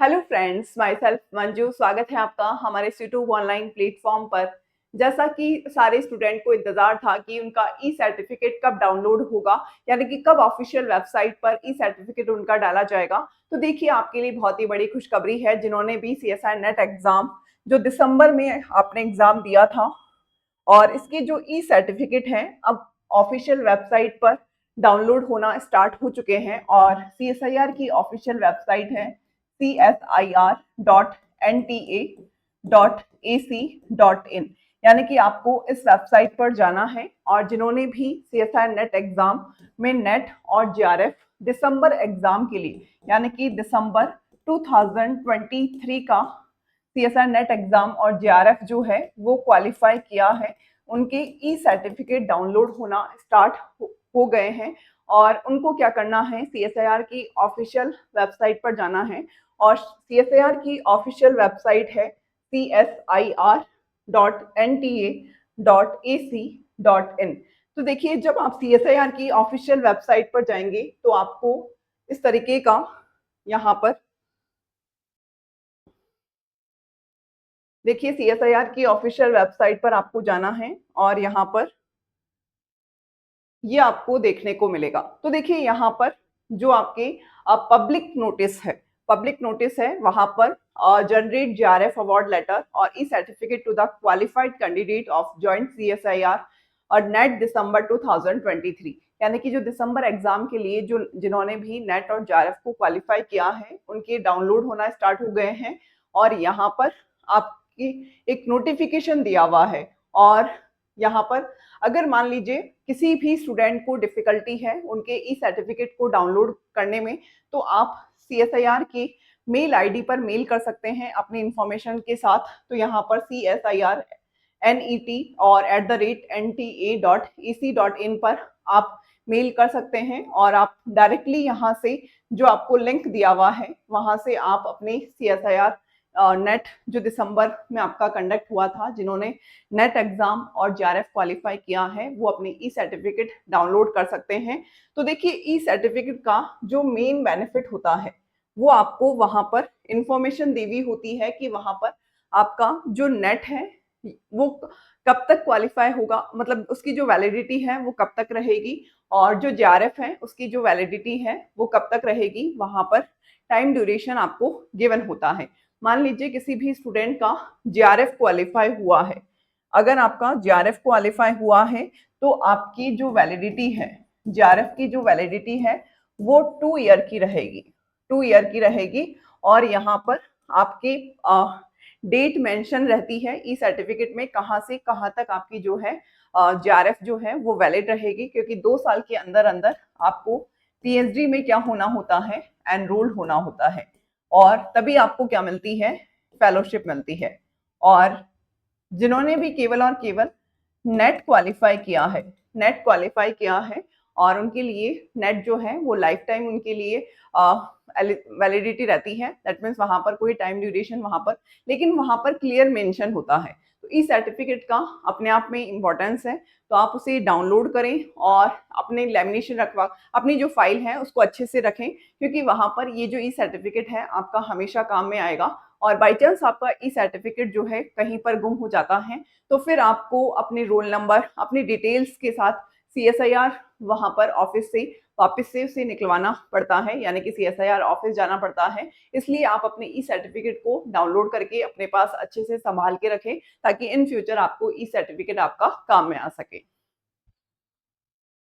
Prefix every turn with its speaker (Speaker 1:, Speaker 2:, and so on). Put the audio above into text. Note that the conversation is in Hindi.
Speaker 1: Hello friends, my self Manju. स्वागत है आपका हमारे यूट्यूब ऑनलाइन प्लेटफॉर्म पर। जैसा कि सारे स्टूडेंट को इंतजार था कि उनका ई सर्टिफिकेट कब डाउनलोड होगा, यानी कि कब ऑफिशियल वेबसाइट पर ई सर्टिफिकेट उनका डाला जाएगा। तो देखिए, आपके लिए बहुत ही बड़ी खुशखबरी है। जिन्होंने भी CSI नेट एग्जाम जो दिसंबर में आपने एग्जाम दिया था, और इसके जो ई सर्टिफिकेट हैं अब ऑफिशियल वेबसाइट पर डाउनलोड होना स्टार्ट हो चुके हैं। और CSIR की ऑफिशियल वेबसाइट है csir.nta.ac.in, यानी कि आपको इस वेबसाइट पर जाना है। और जिन्होंने भी CSI नेट एग्जाम में नेट और JRF दिसंबर एग्जाम के लिए, यानी कि दिसंबर 2023 का CSI नेट एग्जाम और JRF जो है वो क्वालिफाई किया है, उनके ई सर्टिफिकेट डाउनलोड होना स्टार्ट हो गए हैं। और उनको क्या करना है, CSIR की ऑफिशियल वेबसाइट पर जाना है। और CSIR की ऑफिशियल वेबसाइट है csir.nta.ac.in। तो देखिए, जब आप CSIR की ऑफिशियल वेबसाइट पर जाएंगे तो आपको इस तरीके का यहाँ पर देखिए, CSIR की ऑफिशियल वेबसाइट पर आपको जाना है और यहाँ पर ये आपको देखने को मिलेगा। तो देखिए, यहाँ पर जो आपके पब्लिक नोटिस है वहां पर जनरेट JRF अवार्ड लेटर और e certificate to the qualified candidate of joint CSIR और नेट दिसंबर 2023, यानी कि जो दिसंबर एग्जाम के लिए जो जिन्होंने भी नेट और JRF को क्वालिफाई किया है उनके डाउनलोड होना स्टार्ट हो गए हैं। और यहाँ पर आपकी एक नोटिफिकेशन दिया हुआ है। और यहाँ पर अगर मान लीजिए किसी भी स्टूडेंट को डिफिकल्टी है उनके ई सर्टिफिकेट को डाउनलोड करने में, तो आप CSIR की मेल आईडी पर मेल कर सकते हैं अपनी इंफॉर्मेशन के साथ। तो यहाँ पर CSIRNET और @nta.ac.in पर आप मेल कर सकते हैं। और आप डायरेक्टली यहाँ से जो आपको लिंक दिया हुआ है वहाँ से आप अपने CSIR नेट जो दिसंबर में आपका कंडक्ट हुआ था, जिन्होंने नेट एग्जाम और JRF क्वालिफाई किया है, वो अपनी ई सर्टिफिकेट डाउनलोड कर सकते हैं। तो देखिए, ई सर्टिफिकेट का जो मेन बेनिफिट होता है वो आपको वहां पर इंफॉर्मेशन दी हुई होती है कि वहां पर आपका जो नेट है वो कब तक क्वालिफाई होगा, मतलब उसकी जो वैलिडिटी है वो कब तक रहेगी, और जो JRF है उसकी जो वैलिडिटी है वो कब तक रहेगी। वहां पर टाइम ड्यूरेशन आपको गिवन होता है। मान लीजिए किसी भी स्टूडेंट का JRF क्वालिफाई हुआ है, अगर आपका JRF क्वालिफाई हुआ है तो आपकी जो वैलिडिटी है, JRF की जो वैलिडिटी है वो 2 ईयर की रहेगी, 2 ईयर की रहेगी। और यहाँ पर आपकी डेट मेंशन रहती है ई सर्टिफिकेट में, कहाँ से कहाँ तक आपकी जो है JRF जो है वो वैलिड रहेगी, क्योंकि 2 साल के अंदर अंदर आपको PhD में क्या होना होता है, एनरोल होना होता है। और तभी आपको क्या मिलती है, फेलोशिप मिलती है। और जिन्होंने भी केवल और केवल नेट क्वालिफाई किया है और उनके लिए नेट जो है वो लाइफ टाइम उनके लिए वैलिडिटी रहती है। दैट मीन्स वहां पर कोई टाइम ड्यूरेशन वहां पर, लेकिन वहां पर क्लियर मेंशन होता है। तो ई सर्टिफिकेट का अपने आप में इम्पोर्टेंस है, तो आप उसे डाउनलोड करें और अपने लेमिनेशन रखवा अपनी जो फाइल है उसको अच्छे से रखें, क्योंकि वहां पर ये जो ई सर्टिफिकेट है आपका हमेशा काम में आएगा। और बाई चांस आपका ई सर्टिफिकेट जो है कहीं पर गुम हो जाता है तो फिर आपको अपने रोल नंबर, अपनी डिटेल्स के साथ CSIR वहां पर ऑफिस से वापस से उसे निकलवाना पड़ता है, यानी कि CSIR ऑफिस जाना पड़ता है। इसलिए आप अपने ई सर्टिफिकेट को डाउनलोड करके अपने पास अच्छे से संभाल के रखें, ताकि इन फ्यूचर आपको ई सर्टिफिकेट आपका काम में आ सके।